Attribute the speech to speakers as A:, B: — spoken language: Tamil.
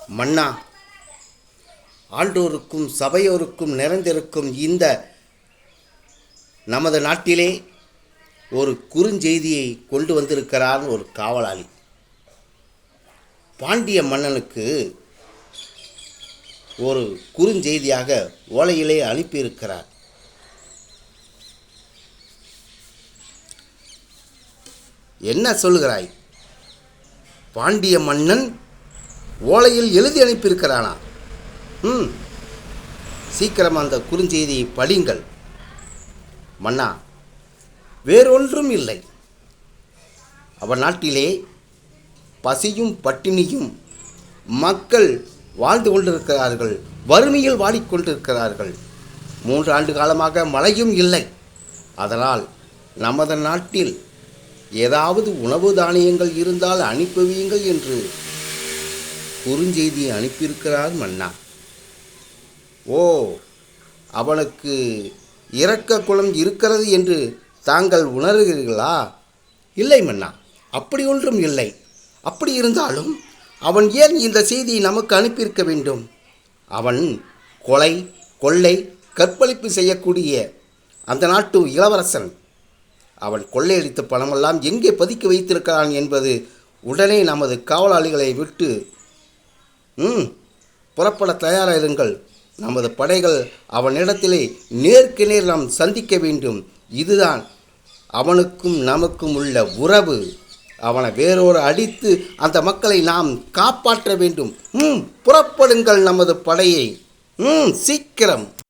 A: மன்னா, ஆண்டோருக்கும் சபையோருக்கும் நிறைந்திருக்கும் இந்த நமது நாட்டிலே ஒரு குறுஞ்செய்தியை கொண்டு வந்திருக்கிறார் ஒரு காவலாளி. பாண்டிய மன்னனுக்கு ஒரு குறுஞ்செய்தியாக ஓலையிலே அனுப்பியிருக்கிறார். என்ன சொல்கிறாய்? பாண்டிய மன்னன் ஓலையில் எழுதி அனுப்பியிருக்கிறானா? சீக்கிரம் அந்த குறுஞ்செய்தியை படிங்கள். மன்னா, வேறொன்றும் இல்லை. அவன் நாட்டிலே பசியும் பட்டினியும் மக்கள் வாழ்ந்து கொண்டிருக்கிறார்கள், வறுமையில் வாடிக்கொண்டிருக்கிறார்கள். 3 ஆண்டு காலமாக மழையும் இல்லை. அதனால் நமது நாட்டில் ஏதாவது உணவு தானியங்கள் இருந்தால் அனுப்புவீங்கள் என்று குறுஞ்செய்தியை அனுப்பியிருக்கிறார் மன்னா. ஓ, அவனுக்கு இரக்க குணம் இருக்கிறது என்று தாங்கள் உணர்கிறீர்களா? இல்லை மன்னா, அப்படி ஒன்றும் இல்லை. அப்படி இருந்தாலும் அவன் ஏன் இந்த செய்தியை நமக்கு அனுப்பியிருக்க வேண்டும்? அவன் கொலை, கொள்ளை, கற்பழிப்பு செய்யக்கூடிய அந்த நாட்டு இளவரசன். அவன் கொள்ளையடித்த பணமெல்லாம் எங்கே பதுக்கி வைத்திருக்கிறான் என்பது உடனே நமது காவலாளிகளை விட்டு புறப்பட தயாராயிருங்கள். நமது படைகள் அவனிடத்திலே நேருக்கு நேர் நாம் சந்திக்க வேண்டும். இதுதான் அவனுக்கும் நமக்கும் உள்ள உறவு. அவனை வேறொரு அடித்து அந்த மக்களை நாம் காப்பாற்ற வேண்டும். புறப்படுங்கள் நமது படையை, சீக்கிரம்.